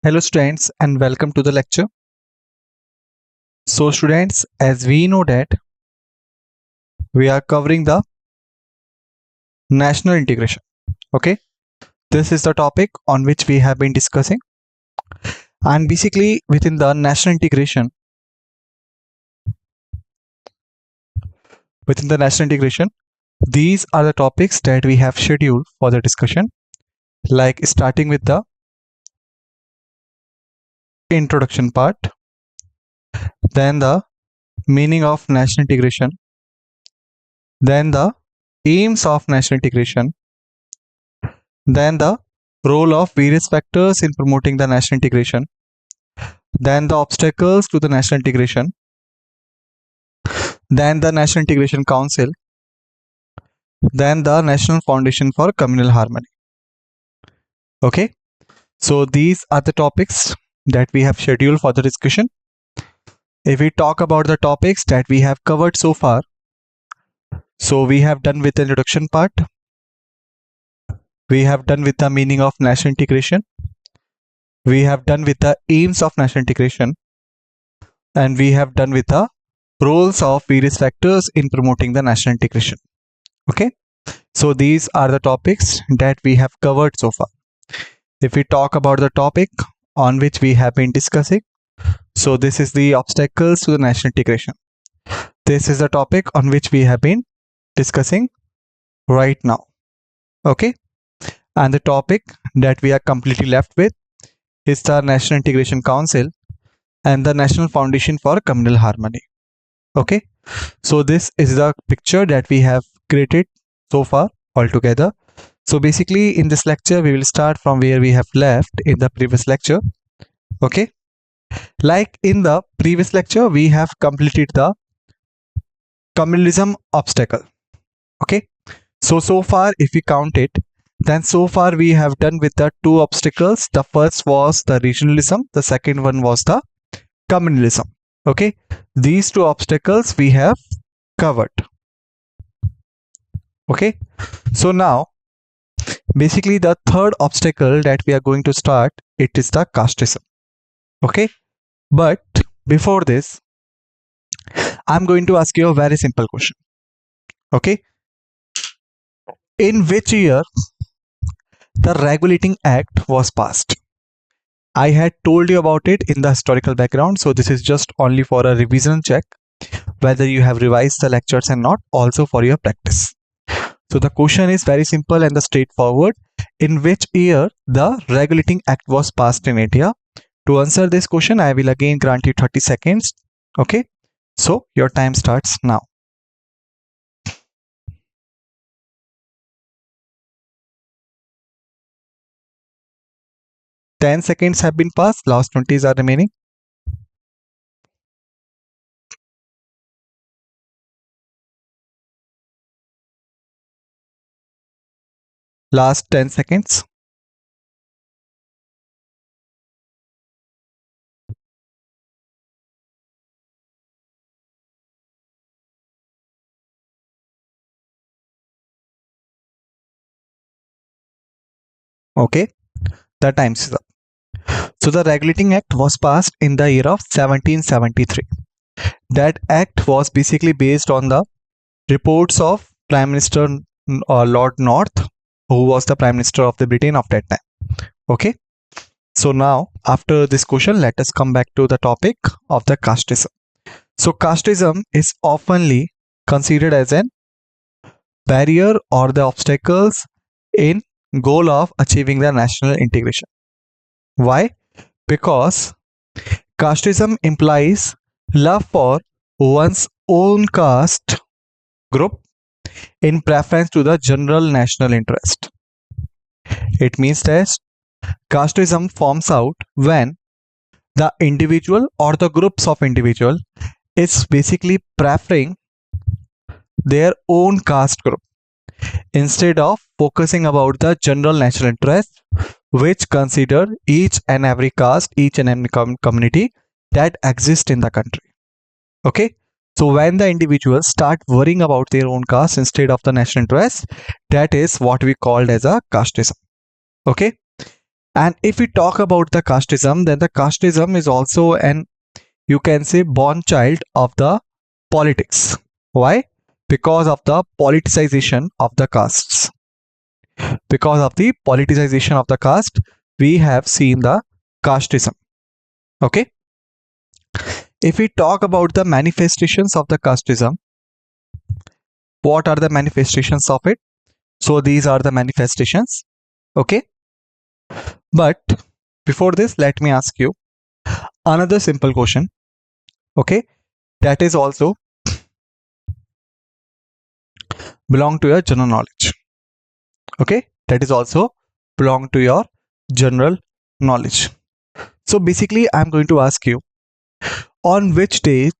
Hello students and welcome to the lecture. So students, as we know that we are covering the national integration. Okay, this is the topic on which we have been discussing, and basically within the national integration, these are the topics that we have scheduled for the discussion, like starting with the introduction part, then the meaning of national integration, then the aims of national integration, then the role of various factors in promoting the national integration, then the obstacles to the national integration, then the National Integration Council, then the National Foundation for Communal Harmony. Okay, so these are the topics that we have scheduled for the discussion. If we talk about the topics that we have covered so far, so we have done with the introduction part, we have done with the meaning of national integration, we have done with the aims of national integration, and we have done with the roles of various factors in promoting the national integration. Okay, so these are the topics that we have covered so far. If we talk about the topic on which we have been discussing, so this is the obstacles to the national integration. This is the topic on which we have been discussing right now. Okay, and the topic that we are completely left with is the National Integration Council and the National Foundation for Communal Harmony. Okay, so this is the picture that we have created so far altogether. So basically in this lecture we will start from where we have left in the previous lecture. Okay, like in the previous lecture we have completed the communalism obstacle. Okay, so far if we count it, then so far we have done with the two obstacles. The first was the regionalism, the second one was the communalism. Okay, these two obstacles we have covered. Okay, so now basically the third obstacle that we are going to start, it is the casteism. Okay, but before this I'm going to ask you a very simple question. Okay, in which year the Regulating Act was passed? I had told you about it in the historical background, so this is just only for a revision check whether you have revised the lectures and not, also for your practice. So the question is very simple and straightforward. In which year the Regulating Act was passed in India? To answer this question, I will again grant you 30 seconds. Okay, so your time starts now. Ten seconds have been passed. Last 20s are remaining. Last 10 seconds. Okay, the time is up. So the Regulating Act was passed in the year of 1773. That act was basically based on the reports of Prime Minister Lord North, who was the Prime Minister of the Britain of that time. Okay, so now after this question, let us come back to the topic of the casteism. So casteism is oftenly considered as an barrier or the obstacles in goal of achieving the national integration. Why? Because casteism implies love for one's own caste group in preference to the general national interest. It means that casteism forms out when the individual or the groups of individual is basically preferring their own caste group instead of focusing about the general national interest, which consider each and every caste, each and every community that exists in the country. Okay, so when the individuals start worrying about their own caste instead of the national interest, that is what we called as a casteism. Okay, And if we talk about the casteism, then the casteism is also an, you can say, born child of the politics. Why? Because of the politicization of the castes. Because of the politicization of the caste, we have seen the casteism. Okay. If we talk about the manifestations of the casteism, what are the manifestations of it? So these are the manifestations. Okay. But before this, let me ask you another simple question. Okay. That is also belong to your general knowledge. Okay. That is also belong to your general knowledge. So basically, I'm going to ask you, on which date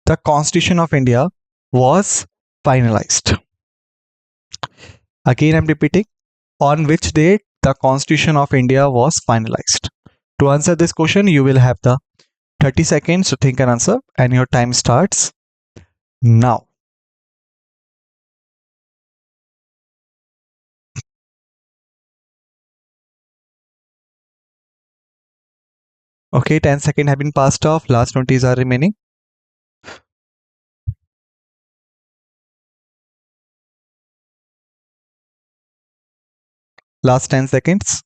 the Constitution of India was finalized? Again, I'm repeating, on which date the Constitution of India was finalized? To answer this question, you will have the 30 seconds to think and answer, and your time starts now. Okay, 10 seconds have been passed off. Last 20s are remaining. Last 10 seconds.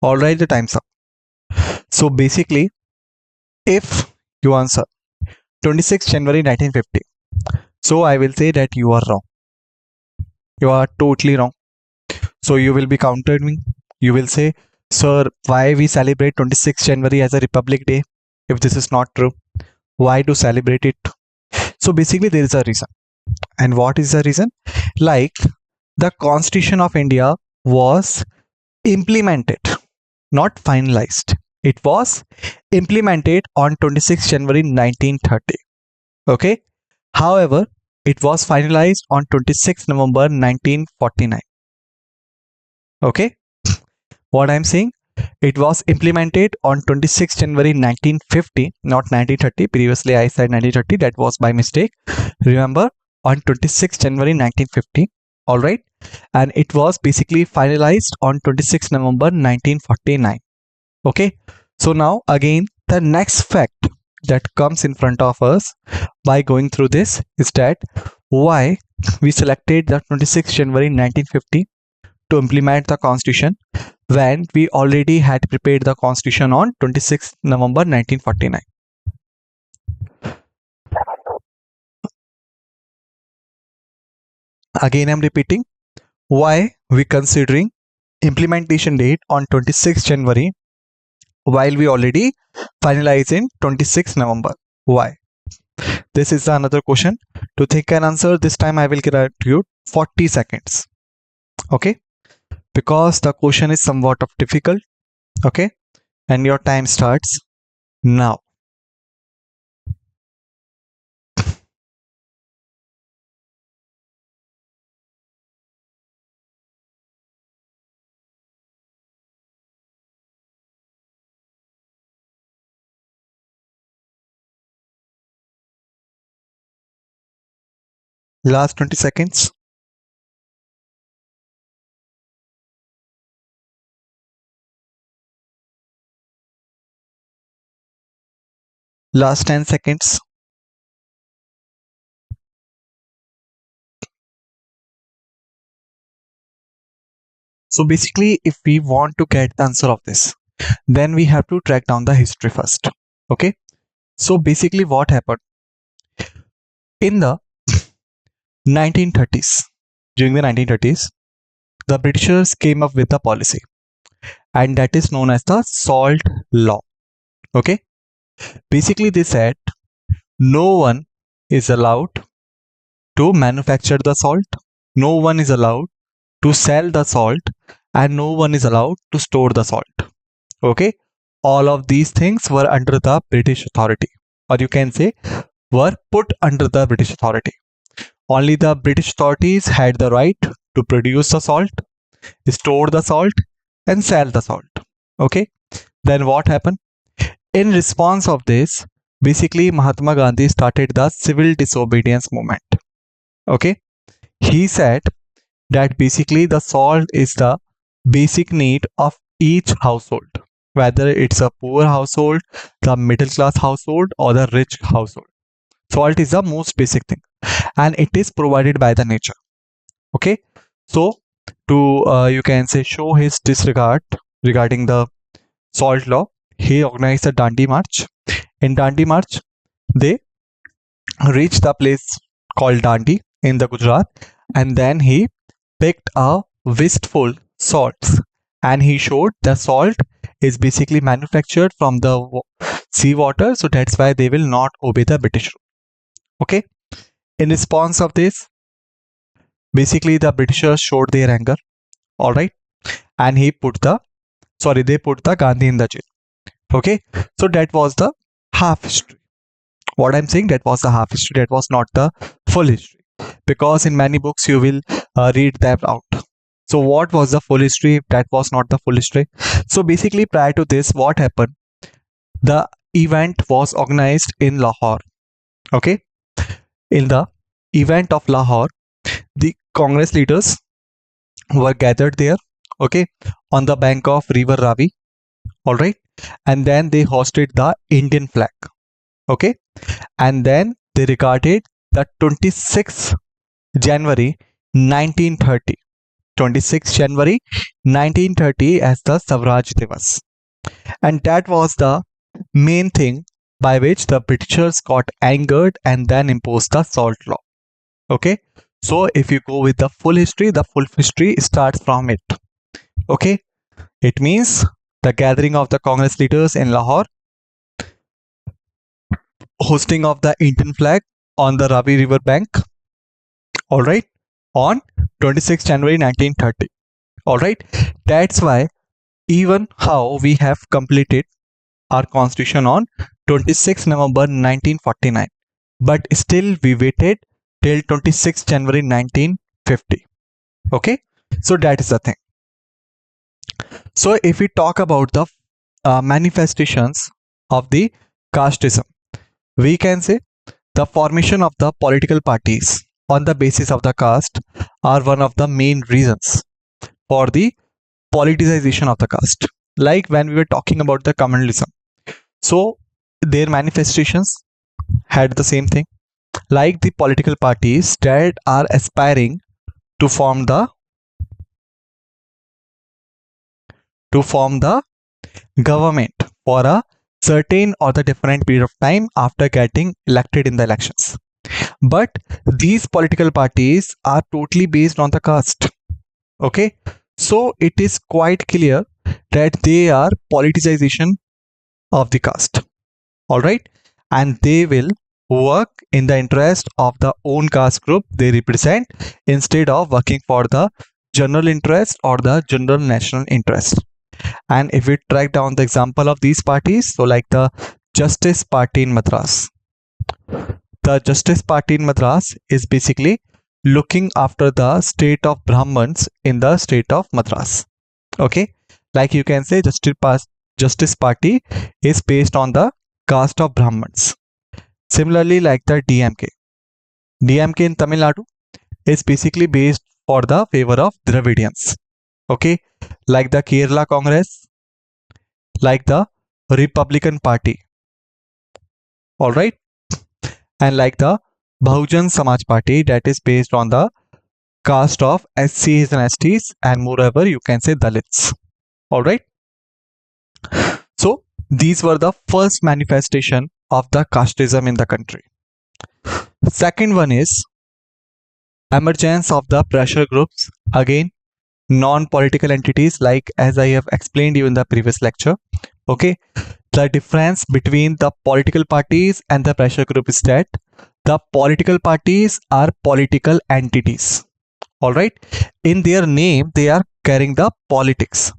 Alright, the time's up. So basically, if you answer 26 January 1950, so I will say that you are wrong. You are totally wrong. So you will be countered me. You will say, sir, why we celebrate 26 January as a Republic Day if this is not true? Why to celebrate it? So basically, there is a reason. And what is the reason? Like, the Constitution of India was implemented, not finalized. It was implemented on 26 January 1930. Okay. However, it was finalized on 26 November 1949. Okay. What I'm saying? It was implemented on 26 January 1950, not 1930. Previously, I said 1930. That was by mistake. Remember, on 26 January 1950. All right. And it was basically finalized on 26 November 1949. Okay. So now again, the next fact that comes in front of us by going through this is that why we selected the 26 January 1950 to implement the constitution when we already had prepared the constitution on 26 November 1949. Again, I'm repeating, why we considering implementation date on 26 January while we already finalize in 26 November. Why? This is another question. To think and answer, this time I will give you 40 seconds. Okay? Because the question is somewhat of difficult. Okay? And your time starts now. Last 20 seconds. Last 10 seconds. So basically, if we want to get the answer of this, then we have to track down the history first. Okay? So basically what happened? In the 1930s, during the 1930s, the Britishers came up with a policy, and that is known as the Salt Law. Okay? Basically, they said no one is allowed to manufacture the salt, no one is allowed to sell the salt, and no one is allowed to store the salt. Okay? All of these things were under the British authority, or you can say were put under the British authority. Only the British authorities had the right to produce the salt, store the salt, and sell the salt. Okay? Then what happened? In response of this, basically Mahatma Gandhi started the civil disobedience movement. Okay, he said that basically the salt is the basic need of each household, whether it's a poor household, the middle class household, or the rich household. Salt is the most basic thing, and it is provided by the nature. Okay, so to you can say show his disregard regarding the salt law, he organized a Dandi March. In Dandi March, they reached the place called Dandi in the Gujarat, and then he picked a wistful salts, and he showed the salt is basically manufactured from the seawater, so that's why they will not obey the British rule. Okay, in response of this, basically the Britishers showed their anger. All right, and they put the Gandhi in the jail. Okay, so that was the half history. What I'm saying, that was the half history, that was not the full history, because in many books you will read them out. So what was the full history? That was not the full history. So basically prior to this, what happened, the event was organized in Lahore. Okay, in the event of Lahore, the Congress leaders were gathered there. Okay, on the bank of river Ravi. All right, and then they hosted the Indian flag. Okay, and then they regarded the 26th January 1930, 26th January 1930 as the Swaraj Divas, and that was the main thing by which the Britishers got angered and then imposed the salt law. Okay, so if you go with the full history starts from it. Okay, it means the gathering of the Congress leaders in Lahore, hosting of the Indian flag on the Ravi River bank. All right, on 26 January 1930. All right, that's why even how we have completed our constitution on 26 November 1949, but still we waited till 26 January 1950. Okay, so that is the thing. So if we talk about the manifestations of the casteism, we can say the formation of the political parties on the basis of the caste are one of the main reasons for the politicization of the caste. Like when we were talking about the communalism, so their manifestations had the same thing, like the political parties that are aspiring to form the government for a certain or the different period of time after getting elected in the elections. But these political parties are totally based on the caste. Okay, so it is quite clear that they are politicization of the caste. All right, and they will work in the interest of the own caste group they represent instead of working for the general interest or the general national interest. And if we track down the example of these parties, so like the Justice Party in Madras, the Justice Party in Madras is basically looking after the state of Brahmins in the state of Madras. Okay, like you can say Justice Party is based on the caste of Brahmins. Similarly, like the DMK in Tamil Nadu is basically based for the favor of Dravidians. Okay, like the Kerala Congress, like the Republican Party. All right, and like the Bahujan Samaj Party that is based on the caste of SCs and STs, and moreover you can say Dalits. All right, so these were the first manifestation of the casteism in the country. Second one is emergence of the pressure groups, again non-political entities, like as I have explained you in the previous lecture. Okay, the difference between the political parties and the pressure group is that the political parties are political entities. All right, in their name they are carrying the politics.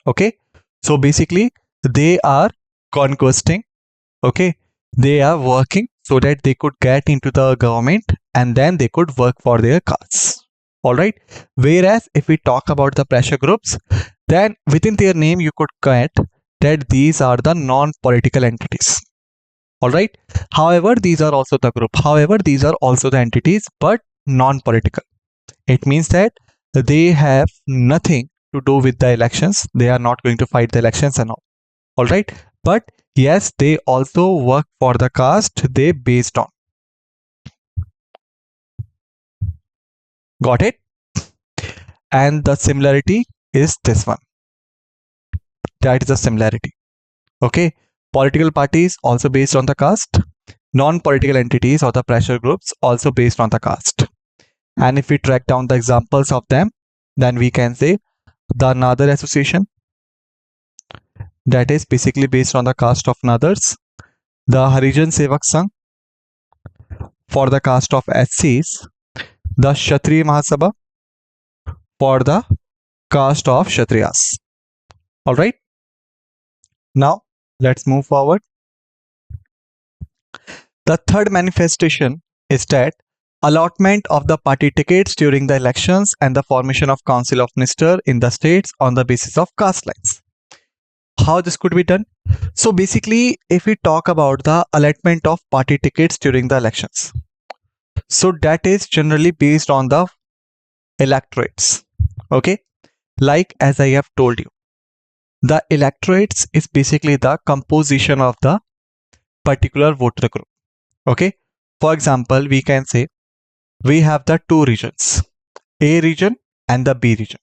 Okay, so basically they are conquesting. Okay, they are working so that they could get into the government and then they could work for their cause. All right, whereas if we talk about the pressure groups, then within their name you could get that these are the non-political entities. All right. However, these are also the group. However, these are also the entities, but non-political. It means that they have nothing to do with the elections. They are not going to fight the elections and all. All right. But yes, they also work for the caste they based on. Got it? And the similarity is this one. That is a similarity. Okay. Political parties also based on the caste. Non-political entities or the pressure groups also based on the caste. And if we track down the examples of them, then we can say the Nadar Association, that is basically based on the caste of Nadars. The Harijan Sevak Sangh for the caste of SCs. The Kshatriya Mahasabha for the caste of Kshatriyas. All right. Now let's move forward. The third manifestation is that allotment of the party tickets during the elections and the formation of Council of Ministers in the states on the basis of caste lines. How this could be done? So basically, if we talk about the allotment of party tickets during the elections, so that is generally based on the electorates. Okay, like as I have told you, the electorates is basically the composition of the particular voter group. Okay, for example, we can say we have the two regions, A region and the B region.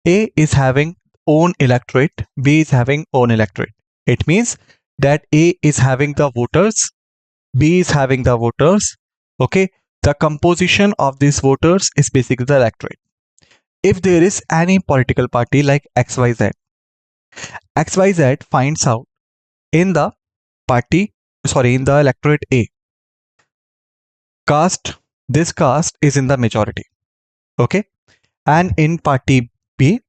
A is having own electorate, B is having own electorate. It means that A is having the voters, B is having the voters. Okay, the composition of these voters is basically the electorate. If there is any political party like XYZ, XYZ finds out in the electorate A, this caste is in the majority. Okay, and in party B,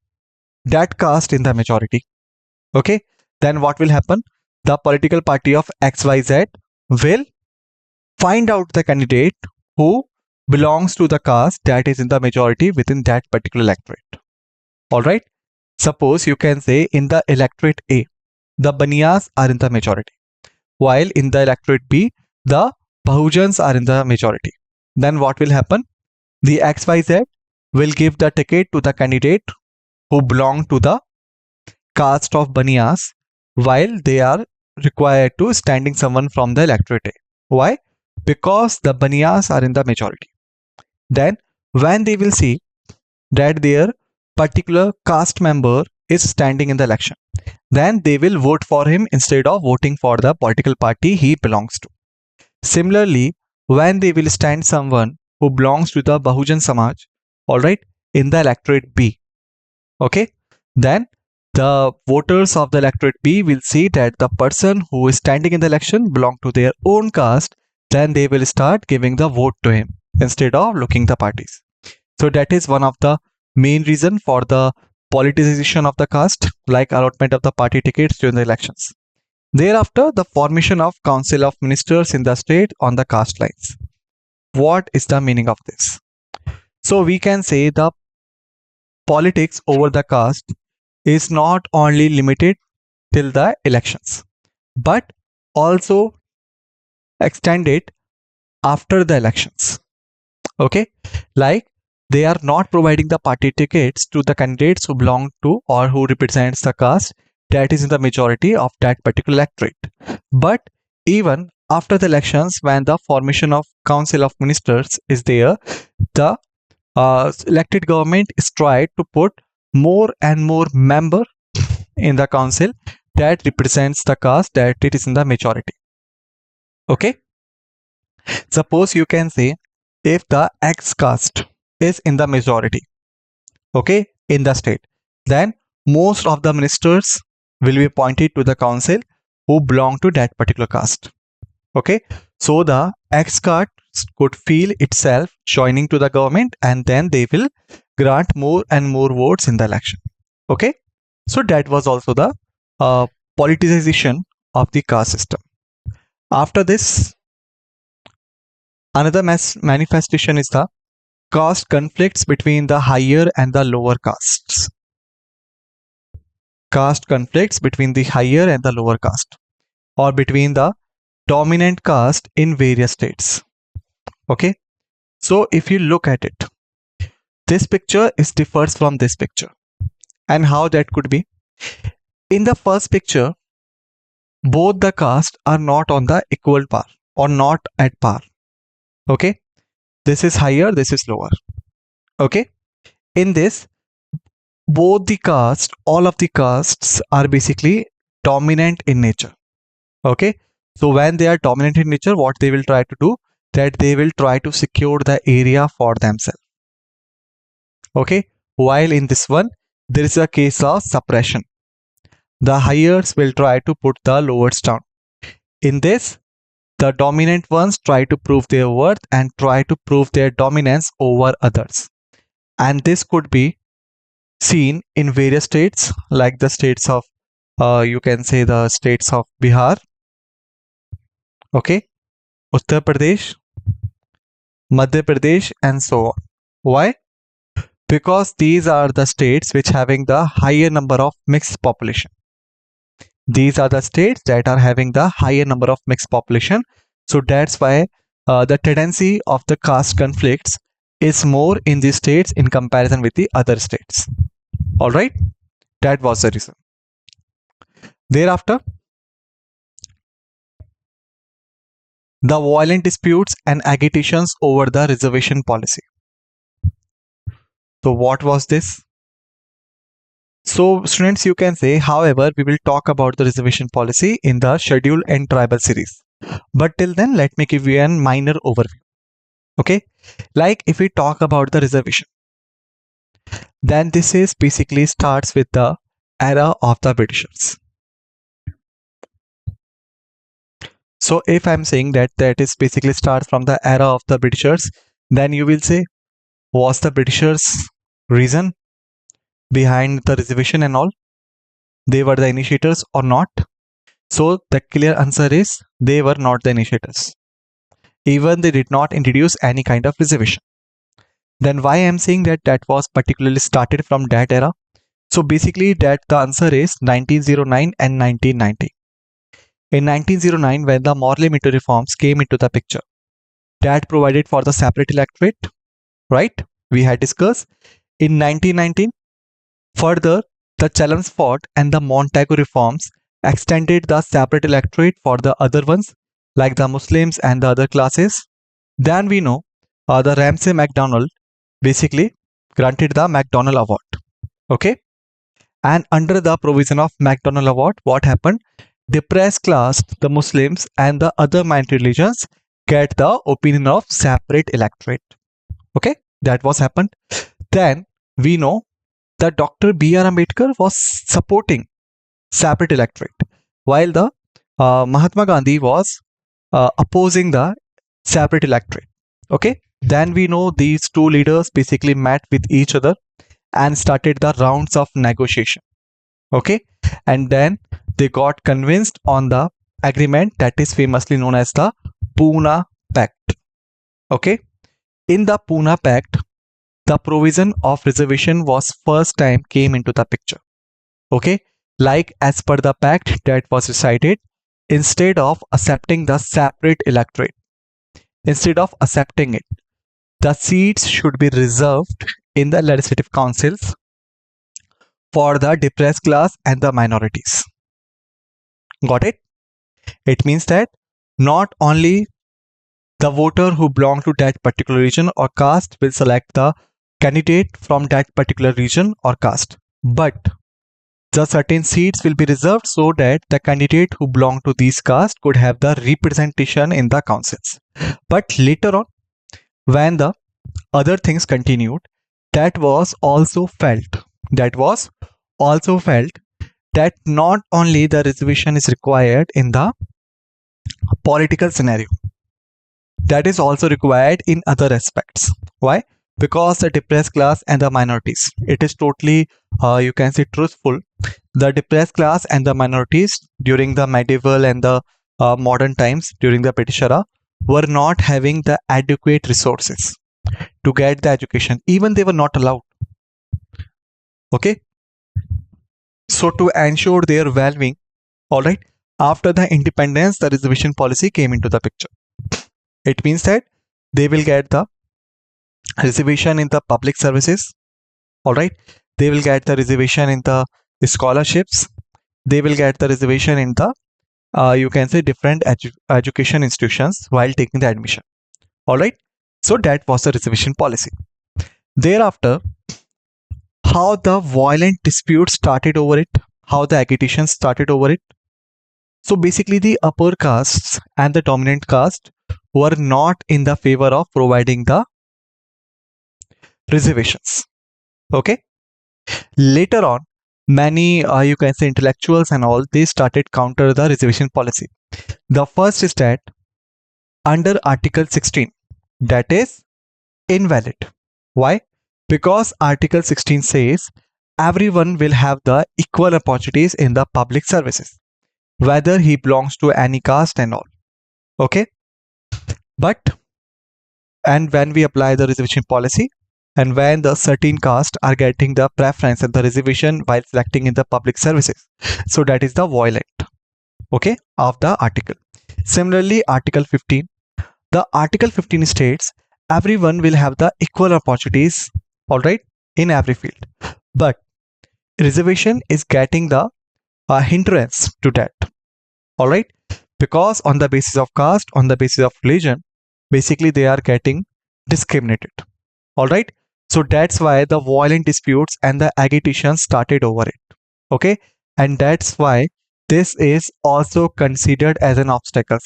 that caste in the majority. Okay, then what will happen? The political party of XYZ will find out the candidate who belongs to the caste that is in the majority within that particular electorate. All right. Suppose you can say in the electorate A, the Baniyas are in the majority, while in the electorate B, the Bahujans are in the majority. Then what will happen? The XYZ will give the ticket to the candidate who belong to the caste of Baniyas, while they are required to standing someone from the electorate A. Why? Because the Baniyas are in the majority. Then when they will see that their particular caste member is standing in the election, then they will vote for him instead of voting for the political party he belongs to. Similarly, when they will stand someone who belongs to the Bahujan Samaj, all right, in the electorate B, okay, then the voters of the electorate B will see that the person who is standing in the election belong to their own caste, then they will start giving the vote to him instead of looking the parties. So that is one of the main reason for the politicization of the caste, like allotment of the party tickets during the elections. Thereafter, the formation of Council of Ministers in the state on the caste lines. What is the meaning of this? So we can say the politics over the caste is not only limited till the elections, but also extended after the elections. Okay, like they are not providing the party tickets to the candidates who belong to or who represents the caste that is in the majority of that particular electorate. But even after the elections, when the formation of Council of Ministers is there, the elected government is tried to put more and more member in the council that represents the caste that it is in the majority. Okay, suppose you can say if the X caste is in the majority, okay, in the state, then most of the ministers will be appointed to the council who belong to that particular caste. Okay, so the X caste could feel itself joining to the government, and then they will grant more and more votes in the election. Okay, so that was also the politicization of the caste system. After this, another manifestation is the caste conflicts between the higher and the lower castes. Caste conflicts between the higher and the lower caste, or between the dominant caste in various states. Okay, so if you look at it, this picture is differs from this picture. And how that could be? In the first picture, both the castes are not on the equal par or not at par. Okay, this is higher, this is lower. Okay, in this, both the castes, all of the castes are basically dominant in nature. Okay, so when they are dominant in nature, what they will try to do, that they will try to secure the area for themselves. Okay, while in this one, there is a case of suppression. The highers will try to put the lowers down. In this, the dominant ones try to prove their worth and try to prove their dominance over others. And this could be seen in various states, like the states of, you can say the states of Bihar, okay, Uttar Pradesh, Madhya Pradesh, and so on. Why? Because these are the states which having the higher number of mixed population. These are the states that are having the higher number of mixed population. So that's why the tendency of the caste conflicts is more in these states in comparison with the other states. All right, that was the reason. Thereafter, the violent disputes and agitations over the reservation policy. So what was this? So students, you can say, however, we will talk about the reservation policy in the schedule and tribal series. But till then, let me give you a minor overview. Okay, like if we talk about the reservation, then this is basically starts with the era of the Britishers. So if I'm saying that is basically starts from the era of the Britishers, then you will say, was the Britishers reason behind the reservation and all? They were the initiators or not? So the clear answer is they were not the initiators. Even they did not introduce any kind of reservation. Then why I'm saying that was particularly started from that era? So basically that the answer is 1909 and 1990. In 1909, when the Morley-Minto reforms came into the picture, that provided for the separate electorate, right? We had discussed. In 1919, further, the Chelmsford and the Montagu reforms extended the separate electorate for the other ones, like the Muslims and the other classes. Then we know the Ramsay MacDonald basically granted the MacDonald Award. Okay, and under the provision of MacDonald Award, what happened? Depressed class, the Muslims and the other minority religions get the opinion of separate electorate. Okay, that was happened. Then we know that Dr. B.R. Ambedkar was supporting separate electorate, while the Mahatma Gandhi was opposing the separate electorate. Okay, then we know these two leaders basically met with each other and started the rounds of negotiation. Okay, and then they got convinced on the agreement that is famously known as the Pune Pact. Okay, in the Pune Pact, the provision of reservation was first time came into the picture. Okay, like as per the pact that was recited, instead of accepting the separate electorate, instead of accepting it, the seats should be reserved in the legislative councils for the depressed class and the minorities. Got it? It means that not only the voter who belong to that particular region or caste will select the candidate from that particular region or caste, but the certain seats will be reserved so that the candidate who belong to these caste could have the representation in the councils. But later on, when the other things continued, that was also felt that not only the reservation is required in the political scenario, that is also required in other aspects. Why? Because the depressed class and the minorities, it is totally you can say truthful, the depressed class and the minorities during the medieval and the modern times during the British era were not having the adequate resources to get the education. Even they were not allowed. Okay, so to ensure their well-being, all right, After the independence, the reservation policy came into the picture. It means that they will get the reservation in the public services. All right, they will get the reservation in the scholarships. They will get the reservation in the you can say different education institutions while taking the admission. All right, so that was the reservation policy. Thereafter, how the violent disputes started over it, how the agitation started over it. So basically, the upper castes and the dominant caste were not in the favor of providing the reservations. Okay. Later on, many you can say intellectuals and all, they started counter the reservation policy. The first is that under Article 16, that is invalid. Why? Because Article 16 says everyone will have the equal opportunities in the public services, whether he belongs to any caste and all. Okay. But and when we apply the reservation policy, and when the certain caste are getting the preference and the reservation while selecting in the public services, so that is the violent, okay, of the article. Similarly, Article 15, the Article 15 states everyone will have the equal opportunities, all right, in every field, but reservation is getting the hindrance to that, all right, because on the basis of caste, on the basis of religion, basically they are getting discriminated. All right, so that's why the violent disputes and the agitation started over it. Okay, and that's why this is also considered as an obstacle.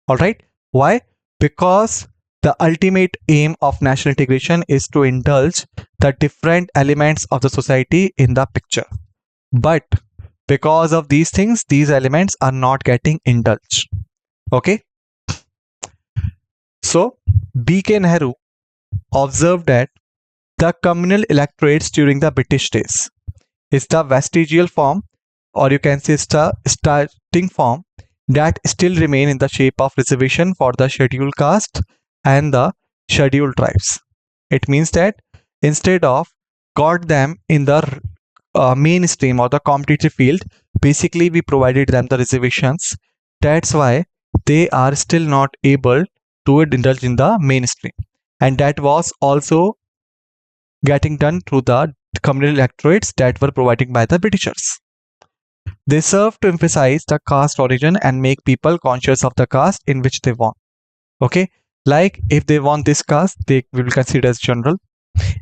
All right, why? Because the ultimate aim of national integration is to indulge the different elements of the society in the picture, but because of these things, these elements are not getting indulged. Okay, so B.K. Nehru observed that the communal electorates during the British days is the vestigial form, or you can say starting form, that still remain in the shape of reservation for the scheduled caste and the scheduled tribes. It means that instead of got them in the mainstream or the competitive field, basically we provided them the reservations. That's why they are still not able to indulge in the mainstream, and that was also getting done through the communal electorates that were provided by the Britishers. They serve to emphasize the caste origin and make people conscious of the caste in which they want. Okay, like if they want this caste, they will be considered as general.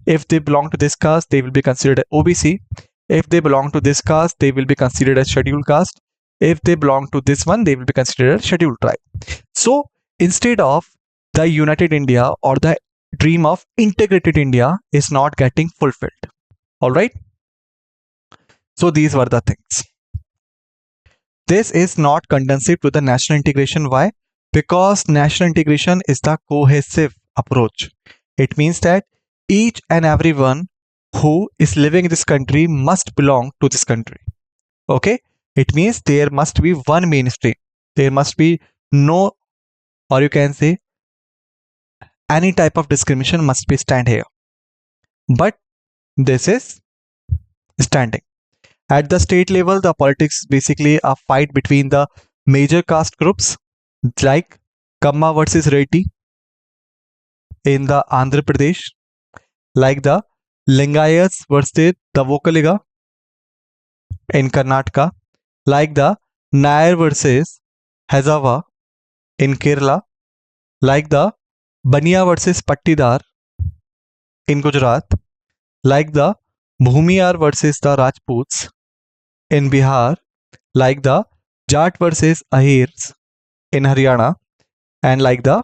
If they belong to this caste, they will be considered OBC. If they belong to this caste, they will be considered as scheduled caste. If they belong to this one, they will be considered as scheduled tribe. So instead of the united India or the dream of integrated India is not getting fulfilled. All right. So these were the things. This is not conducive to the national integration. Why? Because national integration is the cohesive approach. It means that each and everyone who is living in this country must belong to this country. Okay. It means there must be one mainstream. There must be no, or you can say, any type of discrimination must be stand here. But this is standing. At the state level, the politics basically a fight between the major caste groups like Kamma versus Reddy in the Andhra Pradesh, like the Lingayats versus the Vokaliga in Karnataka, like the Nair versus Hazava in Kerala, like the Baniya versus Pattidar in Gujarat, like the Bhumiyar versus the Rajputs in Bihar, like the Jat versus Ahirs in Haryana, and like the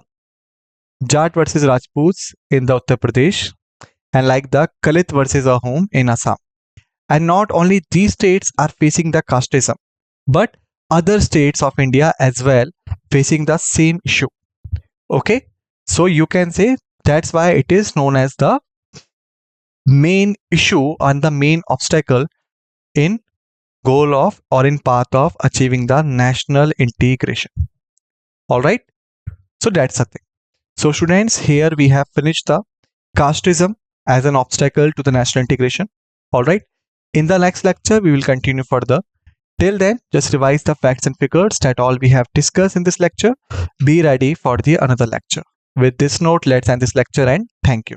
Jat versus Rajputs in the Uttar Pradesh, and like the Kalit versus Ahom in Assam. And not only these states are facing the casteism, but other states of India as well facing the same issue. Okay, so you can say that's why it is known as the main issue and the main obstacle in goal of or in path of achieving the national integration. All right, so that's the thing. So students, here we have finished the casteism as an obstacle to the national integration. All right, in the next lecture we will continue further Till then, just revise the facts and figures that all we have discussed in this lecture. Be ready for the another lecture. With this note, let's end this lecture and thank you.